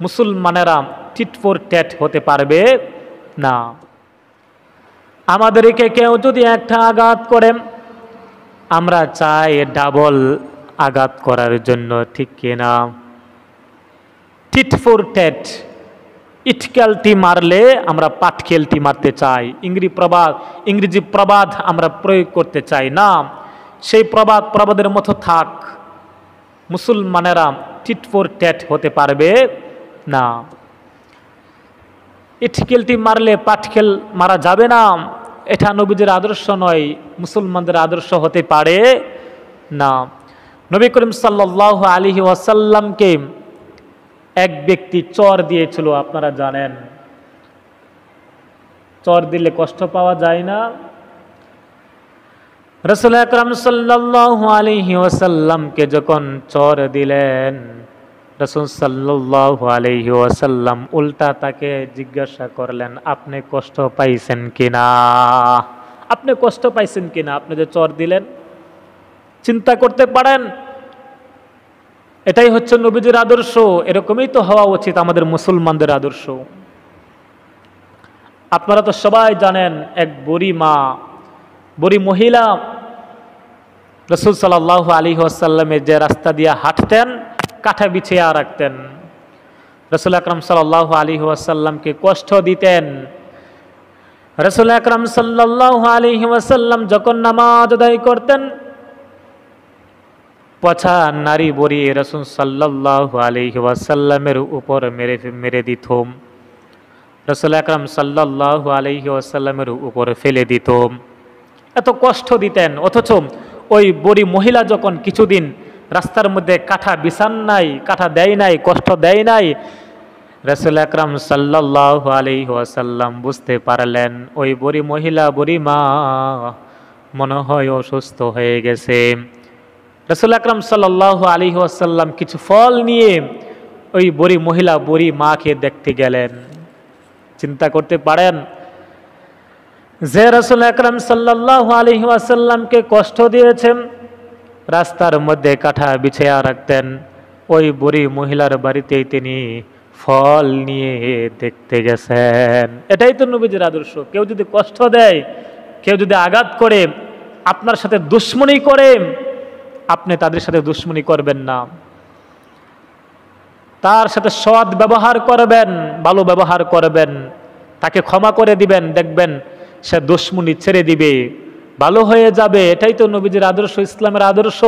মুসলমানেরা tit for tat হতে পারবে না। আমাদেরকে কেউ যদি একটা আঘাত করে আমরা চাই ডাবল আঘাত করার জন্য, ঠিক কিনা? টিট ফর ট্যাট, ইটকেলটি মারলে আমরা পাটকেলটি মারতে চাই, ইংরেজি প্রবাদ আমরা প্রয়োগ করতে চাই না। সেই প্রবাদের মতো থাক, মুসলমানেরা টিট ফর ট্যাট হতে পারবে না। ইটকেলটি মারলে পাটকেল মারা যাবে না, এটা নবীদের আদর্শ নয়, মুসলমানদের আদর্শ হতে পারে না। নবী করিম সাল্লাল্লাহু আলাইহি ওয়াসাল্লামকে এক ব্যক্তি চর দিয়েছিল, আপনারা জানেন। চর দিলে কষ্ট পাওয়া যায় না? রাসূল আকরাম সাল্লাল্লাহু আলাইহি ওয়াসাল্লামকে যখন চর দিলেন, রাসূল সাল্লাল্লাহু আলাইহি ওয়াসাল্লাম উল্টা তাকে জিজ্ঞাসা করলেন, আপনি কষ্ট পাইছেন কিনা? আপনি কষ্ট পাইছেন কিনা? আপনি যে চর দিলেন, চিন্তা করতে পারেন। এটাই হচ্ছে নবীজির আদর্শ। এরকমই তো হওয়া উচিত আমাদের মুসলমানদের আদর্শ। আপনারা তো সবাই জানেন, এক বুড়ি মহিলা রাসূল সাল্লাল্লাহু আলাইহি ওয়াসাল্লামের যে রাস্তা দিয়ে হাঁটতেন, কাঁথা বিছিয়ে রাখতেন। রাসূল আকরাম সাল্লাল্লাহু আলাইহি ওয়াসাল্লামকে কষ্ট দিতেন। রাসূল আকরাম সাল্লাল্লাহু আলাইহি ওয়াসাল্লাম যখন নামাজ আদায় করতেন, পছা নারী বড়ি রাসূল সাল্লাল্লাহু আলাইহি ওয়াসাল্লামের উপর মেরে দিত। রাসূল আকরাম সাল্লাল্লাহু আলাইহি ওয়াসাল্লামের উপর ফেলে দিত। এত কষ্ট দিতেন, অথচ ওই বুড়ি মহিলা যখন কিছুদিন রাস্তার মধ্যে কাঁথা বিছান নাই, কাঁথা দেয় নাই, কষ্ট দেয় নাই, রাসূল আকরাম সাল্লাল্লাহু আলাইহি ওয়াসাল্লাম বুঝতে পারলেন ওই বুড়ি মা মনে হয় অসুস্থ হয়ে গেছে। রাসূল আকরাম সাল্লাল্লাহু আলাইহি ওয়াসাল্লাম কিছু ফল নিয়ে ওই বুড়ি মাকে দেখতে গেলেন। চিন্তা করতে পারেন, যে রাসূল আকরাম সাল্লাল্লাহু আলাইহি ওয়াসাল্লামকে কষ্ট দিয়েছেন, রাস্তার মধ্যে কাঁথা বিছিয়ে রাখতেন, ওই বুড়ি মহিলার বাড়িতেই তিনি ফল নিয়ে দেখতে গেছেন। এটাই তো নবীজির আদর্শ। কেউ যদি কষ্ট দেয়, কেউ যদি আঘাত করে, আপনার সাথে দুশ্মনী করে, আপনি তাদের সাথে দুশ্মনী করবেন না, তার সাথে সৎ ব্যবহার করবেন, ভালো ব্যবহার করবেন, তাকে ক্ষমা করে দিবেন, দেখবেন সে দুশ্মনী ছেড়ে দিবে, ভালো হয়ে যাবে। এটাই তো নবীজির আদর্শ, ইসলামের আদর্শ।